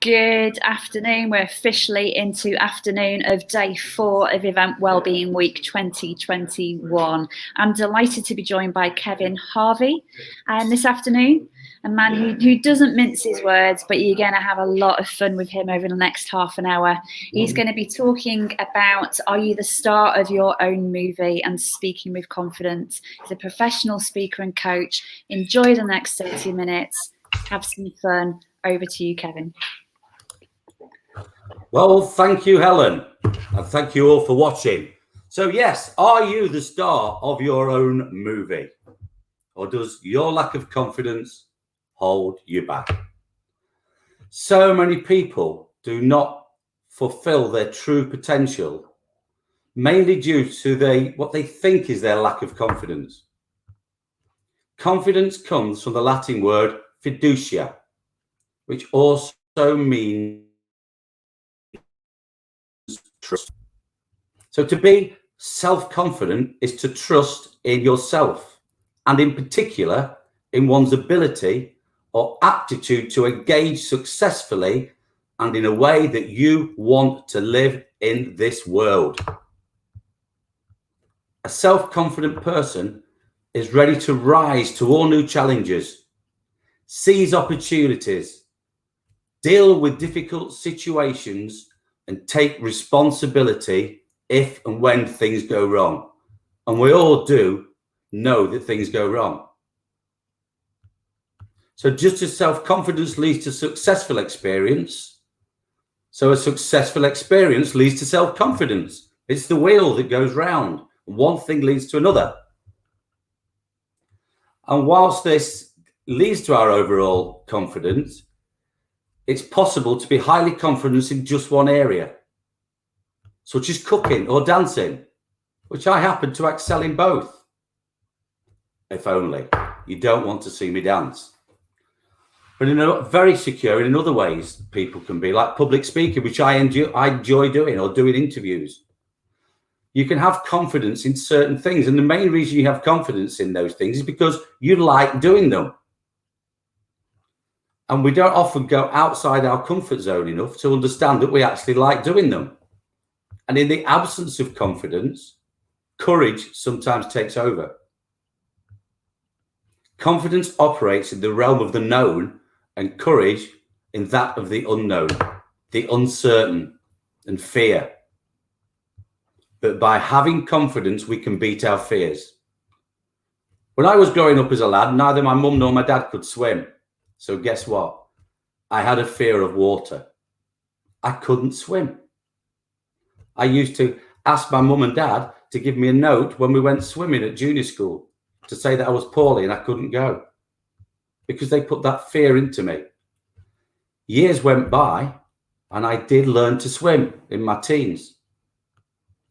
Good afternoon. We're officially into afternoon of day 4 of Event Wellbeing Week 2021. I'm delighted to be joined by Kevin Harvey this afternoon, a man who doesn't mince his words, but you're going to have a lot of fun with him over the next half an hour. He's going to be talking about, are you the star of your own movie, and speaking with confidence. He's a professional speaker and coach. Enjoy the next 30 minutes. Have some fun. Over to you, Kevin. Well, thank you, Helen, and thank you all for watching. So yes, are you the star of your own movie, or does your lack of confidence hold you back? So many people do not fulfill their true potential, mainly due to what they think is their lack of confidence. Confidence comes from the Latin word fiducia, which also means trust. So to be self-confident is to trust in yourself, and in particular in one's ability or aptitude to engage successfully and in a way that you want to live in this world. A self-confident person is ready to rise to all new challenges, seize opportunities, deal with difficult situations, and take responsibility if and when things go wrong. And we all do know that things go wrong. So just as self-confidence leads to successful experience, so a successful experience leads to self-confidence. It's the wheel that goes round. One thing leads to another. And whilst this leads to our overall confidence, it's possible to be highly confident in just one area, such as cooking or dancing, which I happen to excel in both. If only you don't want to see me dance. But very secure in other ways people can be, like public speaking, which I enjoy doing, or doing interviews. You can have confidence in certain things, and the main reason you have confidence in those things is because you like doing them. And we don't often go outside our comfort zone enough to understand that we actually like doing them. And in the absence of confidence, courage sometimes takes over. Confidence operates in the realm of the known, and courage in that of the unknown, the uncertain, and fear. But by having confidence, we can beat our fears. When I was growing up as a lad, neither my mum nor my dad could swim. So guess what? I had a fear of water. I couldn't swim. I used to ask my mum and dad to give me a note when we went swimming at junior school to say that I was poorly and I couldn't go, because they put that fear into me. Years went by and I did learn to swim in my teens,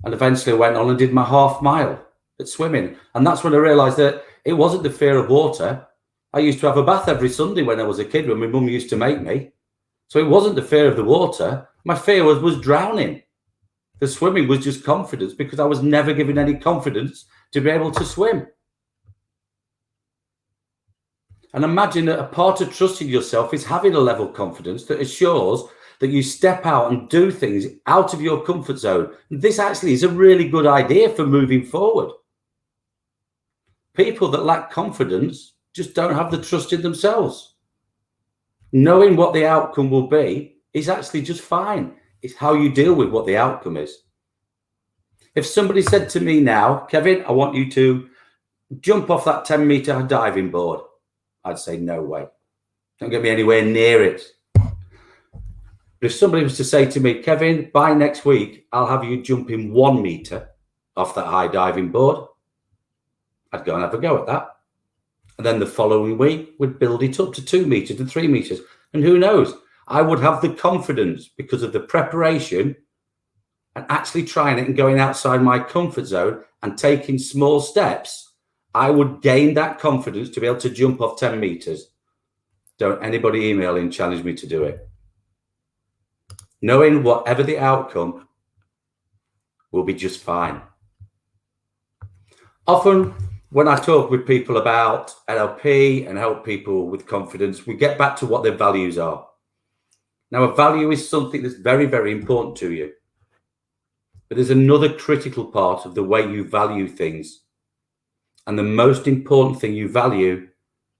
and eventually went on and did my half mile at swimming. And that's when I realized that it wasn't the fear of water. I used to have a bath every Sunday when I was a kid, when my mum used to make me. So it wasn't the fear of the water. My fear was drowning. The swimming was just confidence, because I was never given any confidence to be able to swim. And imagine that a part of trusting yourself is having a level of confidence that assures that you step out and do things out of your comfort zone. And this actually is a really good idea for moving forward. People that lack confidence just don't have the trust in themselves. Knowing what the outcome will be is actually just fine. It's how you deal with what the outcome is. If somebody said to me now, Kevin, I want you to jump off that 10-meter diving board, I'd say, no way. Don't get me anywhere near it. But if somebody was to say to me, Kevin, by next week, I'll have you jumping 1 meter off that high diving board, I'd go and have a go at that. And then the following week, we'd build it up to 2 meters and 3 meters. And who knows, I would have the confidence, because of the preparation and actually trying it and going outside my comfort zone and taking small steps, I would gain that confidence to be able to jump off 10 meters. Don't anybody email and challenge me to do it. Knowing whatever the outcome will be just fine. Often when I talk with people about NLP and help people with confidence, we get back to what their values are. Now, a value is something that's very, very important to you. But there's another critical part of the way you value things. And the most important thing you value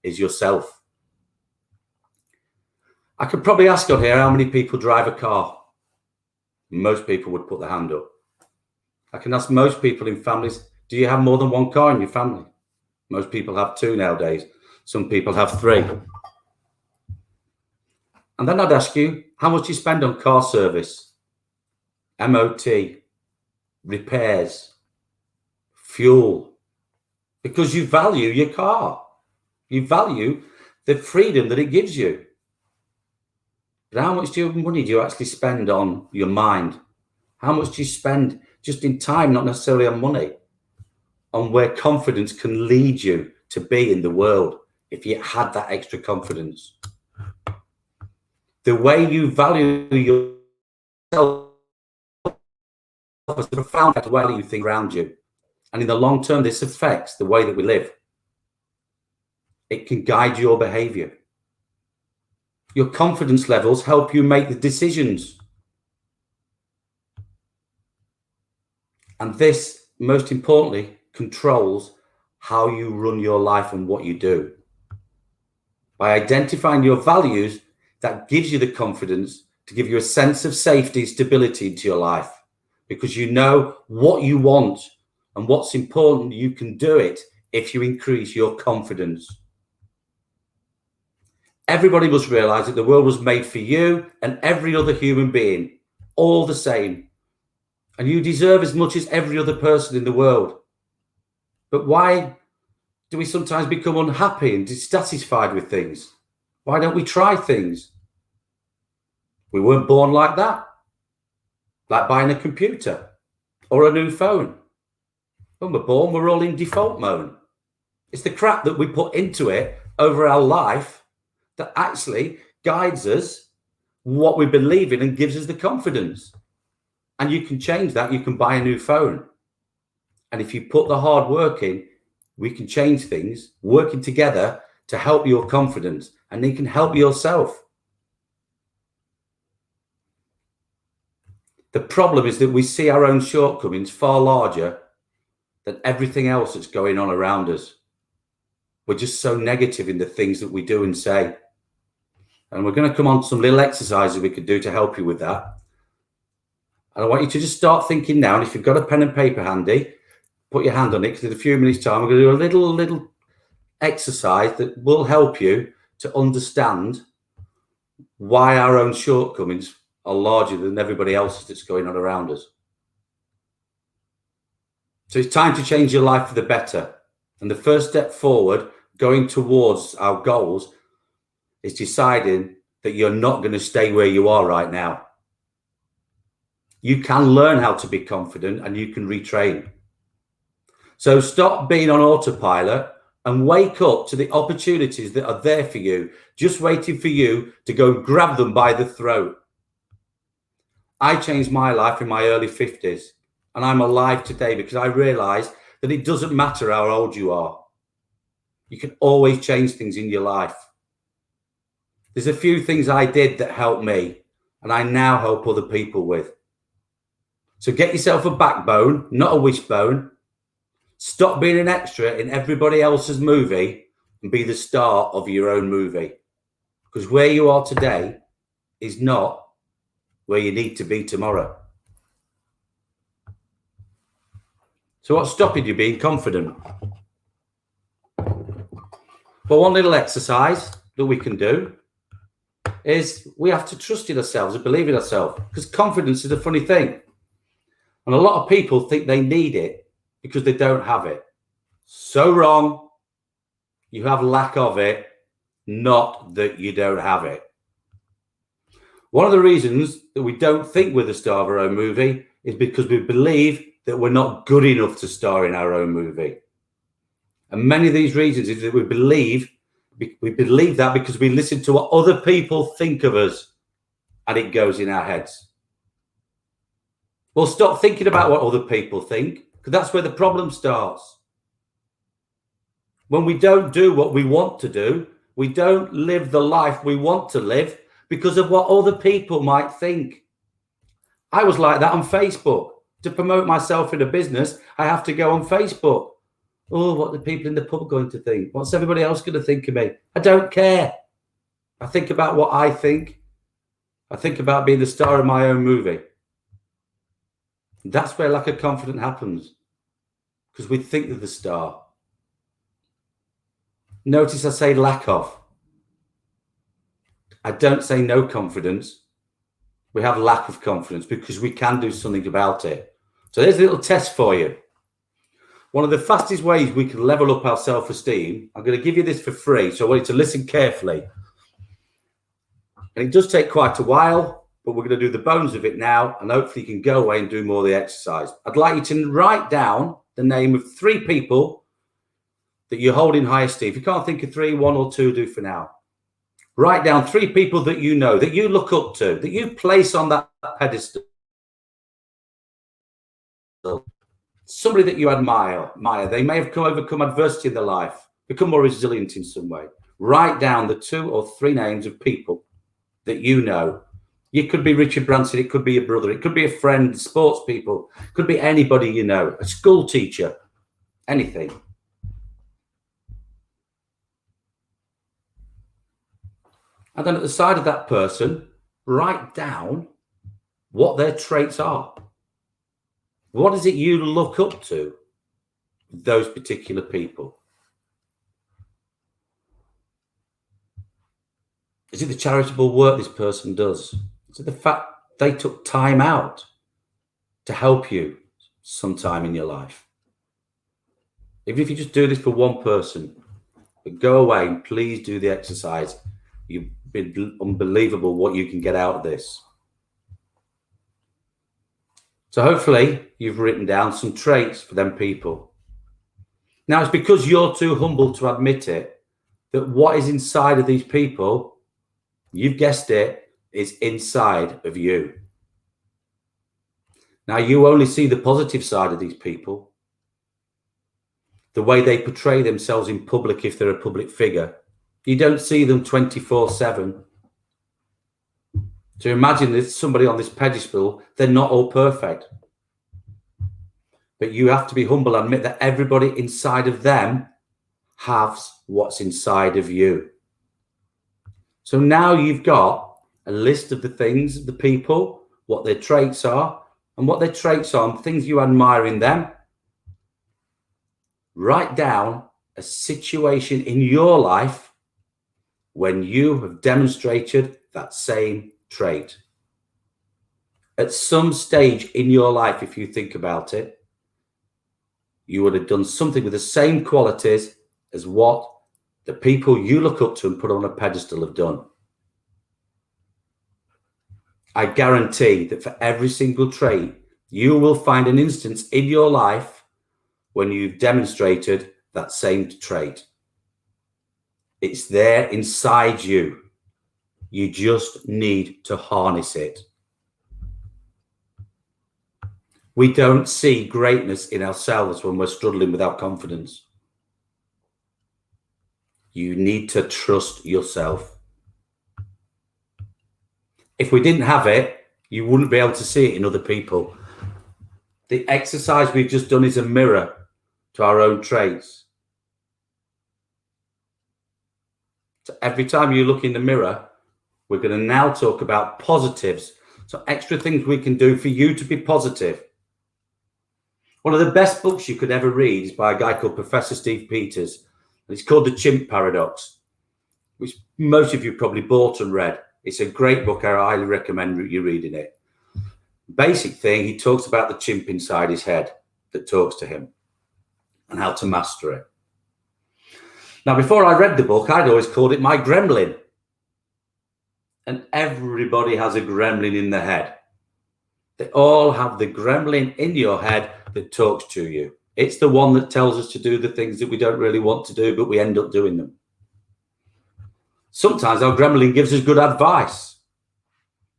is yourself. I could probably ask on here how many people drive a car. Most people would put their hand up. I can ask most people in families, do you have more than one car in your family? Most people have 2 nowadays. Some people have 3. And then I'd ask you, how much do you spend on car service, MOT, repairs, fuel? Because you value your car. You value the freedom that it gives you. But how much money do you actually spend on your mind? How much do you spend just in time, not necessarily on money, on where confidence can lead you to be in the world if you had that extra confidence? The way you value yourself has a profound effect on the way you think around you. And in the long term, this affects the way that we live. It can guide your behavior. Your confidence levels help you make the decisions. And this, most importantly, controls how you run your life and what you do. By identifying your values, that gives you the confidence to give you a sense of safety, stability into your life, because you know what you want and what's important. You can do it if you increase your confidence. Everybody must realize that the world was made for you and every other human being, all the same. And you deserve as much as every other person in the world. But why do we sometimes become unhappy and dissatisfied with things? Why don't we try things? We weren't born like that. Like buying a computer or a new phone. When we're born, we're all in default mode. It's the crap that we put into it over our life that actually guides us, what we believe in, and gives us the confidence. And you can change that. You can buy a new phone. And if you put the hard work in, we can change things, working together to help your confidence, and you can help yourself. The problem is that we see our own shortcomings far larger than everything else that's going on around us. We're just so negative in the things that we do and say. And we're going to come on to some little exercises we could do to help you with that. And I want you to just start thinking now. And if you've got a pen and paper handy, put your hand on it, because in a few minutes' time, we're going to do a little exercise that will help you to understand why our own shortcomings are larger than everybody else's that's going on around us. So it's time to change your life for the better. And the first step forward, going towards our goals, is deciding that you're not going to stay where you are right now. You can learn how to be confident and you can retrain. So stop being on autopilot and wake up to the opportunities that are there for you, just waiting for you to go grab them by the throat. I changed my life in my early 50s, and I'm alive today because I realized that it doesn't matter how old you are. You can always change things in your life. There's a few things I did that helped me, and I now help other people with. So get yourself a backbone, not a wishbone. Stop being an extra in everybody else's movie and be the star of your own movie. Because where you are today is not where you need to be tomorrow. So what's stopping you being confident? Well, one little exercise that we can do is we have to trust in ourselves and believe in ourselves, because confidence is a funny thing. And a lot of people think they need it because they don't have it. So wrong. You have lack of it, not that you don't have it. One of the reasons that we don't think we're the star of our own movie is because we believe that we're not good enough to star in our own movie. And many of these reasons is that we believe that because we listen to what other people think of us, and it goes in our heads. Well, stop thinking about what other people think, because that's where the problem starts. When we don't do what we want to do, we don't live the life we want to live, because of what other people might think. I was like that on Facebook. To promote myself in a business, I have to go on Facebook. Oh, what are the people in the pub going to think? What's everybody else going to think of me? I don't care. I think about what I think. I think about being the star of my own movie. That's where lack of confidence happens, because we think they're the star. Notice I say lack of. I don't say no confidence. We have lack of confidence because we can do something about it. So there's a little test for you. One of the fastest ways we can level up our self-esteem, I'm going to give you this for free, so I want you to listen carefully. And it does take quite a while, but we're going to do the bones of it now, and hopefully you can go away and do more of the exercise. I'd like you to write down the name of 3 people that you hold in high esteem. If you can't think of 3, 1 or 2, do for now. Write down 3 people that you know, that you look up to, that you place on that pedestal. Somebody that you admire. They may have overcome adversity in their life, become more resilient in some way. Write down the 2 or 3 names of people that you know. It could be Richard Branson, it could be your brother, it could be a friend, sports people, it could be anybody you know, a school teacher, anything. And then at the side of that person, write down what their traits are. What is it you look up to those particular people? Is it the charitable work this person does? Is it the fact they took time out to help you sometime in your life? Even if you just do this for one person, but go away and please do the exercise. You've been unbelievable what you can get out of this. So hopefully you've written down some traits for them people. Now it's because you're too humble to admit it that what is inside of these people, you've guessed it, is inside of you. Now you only see the positive side of these people, the way they portray themselves in public if they're a public figure. You don't see them 24/7. So imagine there's somebody on this pedestal, they're not all perfect. But you have to be humble and admit that everybody inside of them has what's inside of you. So now you've got a list of the things, the people, what their traits are, and what their traits are, and things you admire in them. Write down a situation in your life when you have demonstrated that same trait. At some stage in your life, if you think about it, you would have done something with the same qualities as what the people you look up to and put on a pedestal have done. I guarantee that for every single trait, you will find an instance in your life when you've demonstrated that same trait. It's there inside you. You just need to harness it. We don't see greatness in ourselves when we're struggling with our confidence. You need to trust yourself. If we didn't have it, you wouldn't be able to see it in other people. The exercise we've just done is a mirror to our own traits. So every time you look in the mirror, we're going to now talk about positives. So extra things we can do for you to be positive. One of the best books you could ever read is by a guy called Professor Steve Peters. And it's called The Chimp Paradox, which most of you probably bought and read. It's a great book. I highly recommend you reading it. Basic thing, he talks about the chimp inside his head that talks to him and how to master it. Now, before I read the book, I'd always called it my gremlin. And everybody has a gremlin in their head. They all have the gremlin in your head that talks to you. It's the one that tells us to do the things that we don't really want to do, but we end up doing them. Sometimes our gremlin gives us good advice,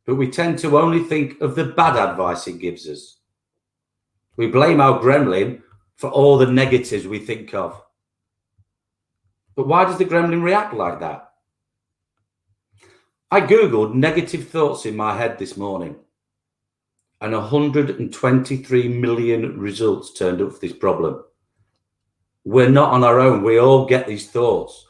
but we tend to only think of the bad advice it gives us. We blame our gremlin for all the negatives we think of. But why does the gremlin react like that? I Googled negative thoughts in my head this morning, and 123 million results turned up for this problem. We're not on our own. We all get these thoughts.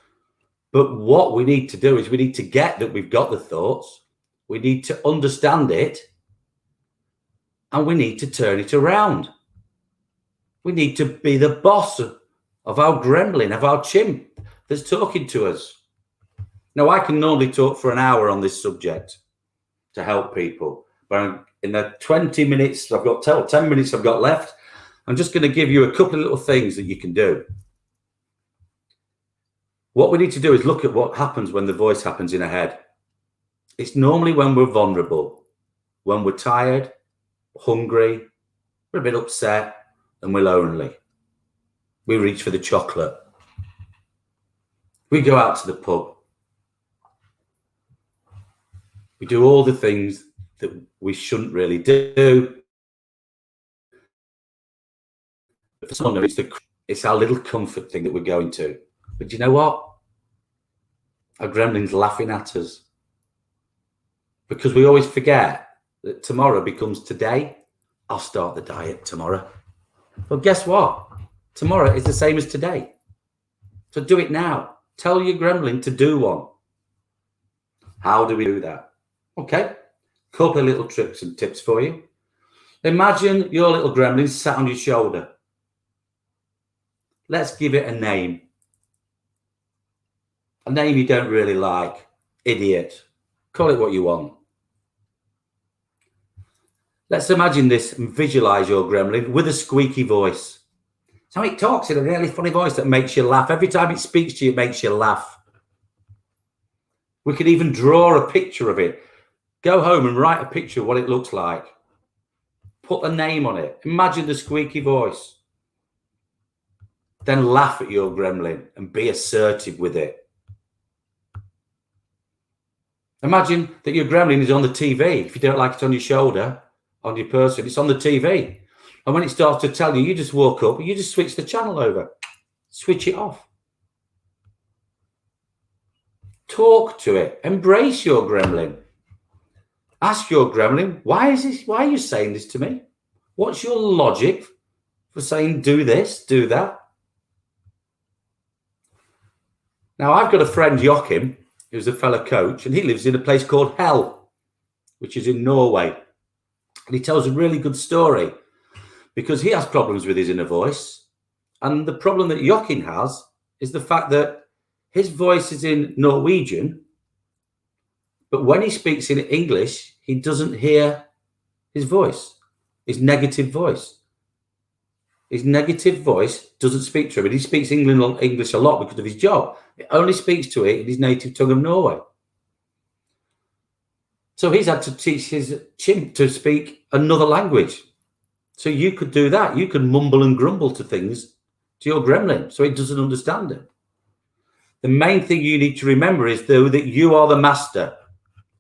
But what we need to do is we need to get that we've got the thoughts. We need to understand it. And we need to turn it around. We need to be the boss of our gremlin, of our chimp that's talking to us. Now, I can normally talk for an hour on this subject to help people. But in the 20 minutes, 10 minutes I've got left, I'm just going to give you a couple of little things that you can do. What we need to do is look at what happens when the voice happens in our head. It's normally when we're vulnerable, when we're tired, hungry, we're a bit upset, and we're lonely. We reach for the chocolate. We go out to the pub. We do all the things that we shouldn't really do. But for someone, it's our little comfort thing that we're going to. But you know what? Our gremlin's laughing at us. Because we always forget that tomorrow becomes today. I'll start the diet tomorrow. But guess what? Tomorrow is the same as today. So do it now. Tell your gremlin to do one. How do we do that? Okay. Couple of little tricks and tips for you. Imagine your little gremlin sat on your shoulder. Let's give it a name. A name you don't really like. Idiot. Call it what you want. Let's imagine this and visualize your gremlin with a squeaky voice. So it talks in a really funny voice that makes you laugh. Every time it speaks to you, it makes you laugh. We could even draw a picture of it. Go home and write a picture of what it looks like. Put a name on it. Imagine the squeaky voice. Then laugh at your gremlin and be assertive with it. Imagine that your gremlin is on the TV. If you don't like it on your shoulder, on your person, it's on the TV. And when it starts to tell you, you just walk up and you just switch the channel over. Switch it off. Talk to it. Embrace your gremlin. Ask your gremlin, why are you saying this to me? What's your logic for saying do this, do that? Now, I've got a friend, Joachim, who's a fellow coach, and he lives in a place called Hell, which is in Norway. And he tells a really good story because he has problems with his inner voice. And the problem that Joachim has is the fact that his voice is in Norwegian, but when he speaks in English, he doesn't hear his voice, his negative voice. His negative voice doesn't speak to him. And he speaks English a lot because of his job. It only speaks to it in his native tongue of Norway. So he's had to teach his chimp to speak another language. So you could do that. You can mumble and grumble to things to your gremlin so it doesn't understand it. The main thing you need to remember is, though, that you are the master.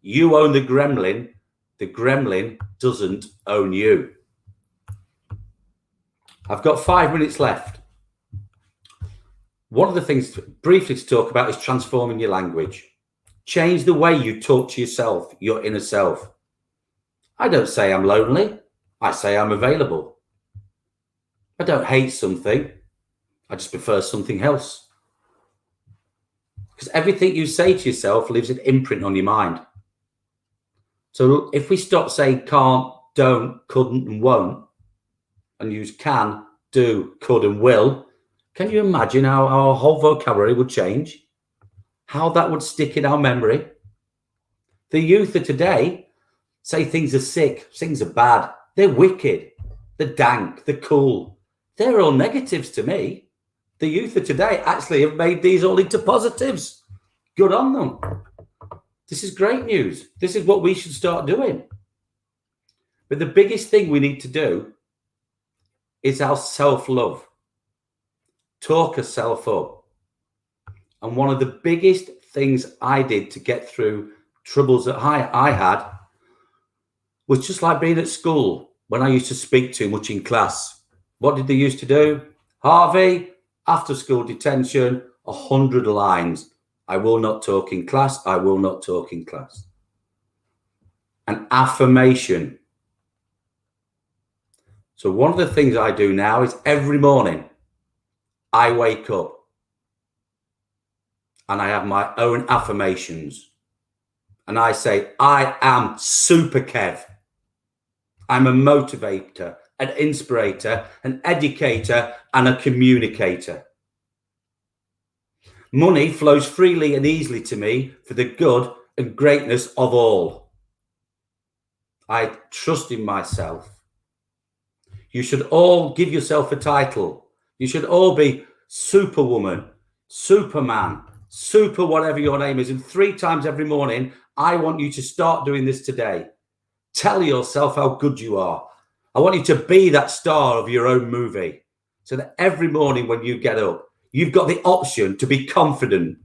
You own the gremlin. The gremlin doesn't own you. I've got 5 minutes left. One of the things briefly to talk about is transforming your language. Change the way you talk to yourself, your inner self. I don't say I'm lonely. I say I'm available. I don't hate something. I just prefer something else. Because everything you say to yourself leaves an imprint on your mind. So if we stop saying can't, don't, couldn't, and won't, and use can, do, could, and will, can you imagine how our whole vocabulary would change? How that would stick in our memory? The youth of today say things are sick, things are bad, they're wicked, they're dank, they're cool. They're all negatives to me. The youth of today actually have made these all into positives. Good on them. This is great news. This is what we should start doing. But the biggest thing we need to do is our self-love. Talk yourself up. And one of the biggest things I did to get through troubles that I had was just like being at school when I used to speak too much in class. What did they used to do? Harvey, after school detention, 100 lines. I will not talk in class. I will not talk in class. an affirmation. So one of the things I do now is every morning I wake up and I have my own affirmations. And I say, I am super Kev. I'm a motivator, an inspirator, an educator, and a communicator. Money flows freely and easily to me for the good and greatness of all. I trust in myself. You should all give yourself a title. You should all be Superwoman, Superman, Super whatever your name is. And 3 times every morning, I want you to start doing this today. Tell yourself how good you are. I want you to be that star of your own movie. So that every morning when you get up, you've got the option to be confident.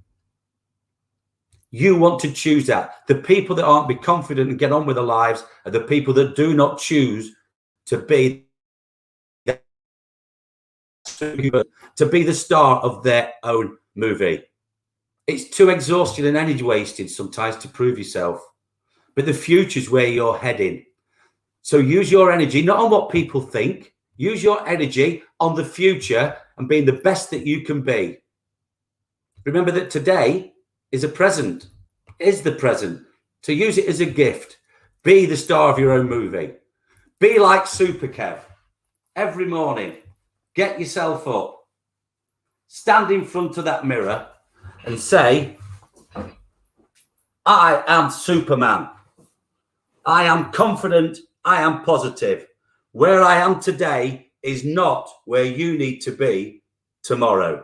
You want to choose that. The people that aren't be confident and get on with their lives are the people that do not choose to be the star of their own movie. It's too exhausting and energy wasted sometimes to prove yourself. But the future's where you're heading. So use your energy, not on what people think. Use your energy on the future and being the best that you can be. Remember that today is a present, is the present. So use it as a gift. Be the star of your own movie. Be like Super Kev. Every morning, get yourself up. Stand in front of that mirror and say, I am Superman. I am confident. I am positive. Where I am today is not where you need to be tomorrow.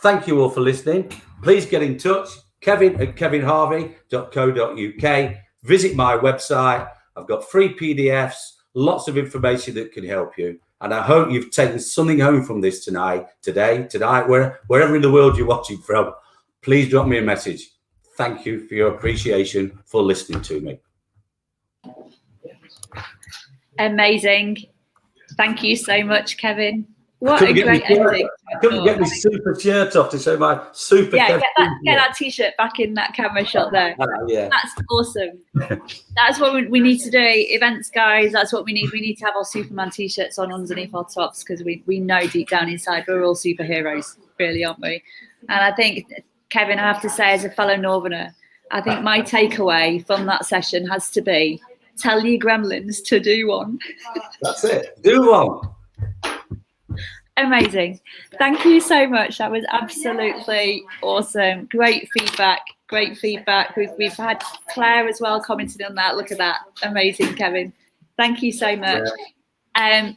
Thank you all for listening. Please get in touch. Kevin@kevinharvey.co.uk. Visit my website. I've got free PDFs, lots of information that can help you. And I hope you've taken something home from this tonight, wherever in the world you're watching from. Please drop me a message. Thank you for your appreciation for listening to me. Amazing. Thank you so much, Kevin. What a great ending. I couldn't get my super shirt off to show my super. Yeah, get that t-shirt back in that camera shot there. Yeah. That's awesome. That's what we need to do. Events, guys, that's what we need. We need to have our Superman t-shirts on underneath our tops because we know deep down inside we're all superheroes, really, aren't we? And I think, Kevin, I have to say, as a fellow Northerner, I think my takeaway from that session has to be, tell your gremlins to do one. That's it. Do one. Amazing. Thank you so much. That was absolutely awesome. Great feedback. Great feedback. We've had Claire as well commenting on that. Look at that. Amazing, Kevin. Thank you so much.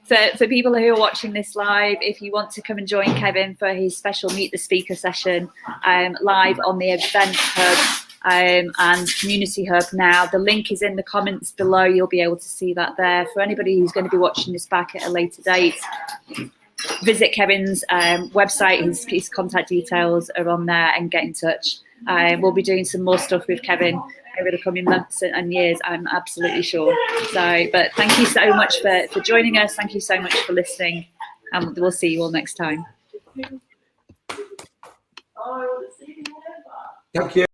For people who are watching this live, if you want to come and join Kevin for his special Meet the Speaker session live on the Event Hub and Community Hub now, the link is in the comments below. You'll be able to see that there. For anybody who's going to be watching this back at a later date, visit Kevin's website. His contact details are on there, and get in touch. We'll be doing some more stuff with Kevin over the coming months and years, I'm absolutely sure. So, but thank you so much for joining us. Thank you so much for listening, and we'll see you all next time. Thank you.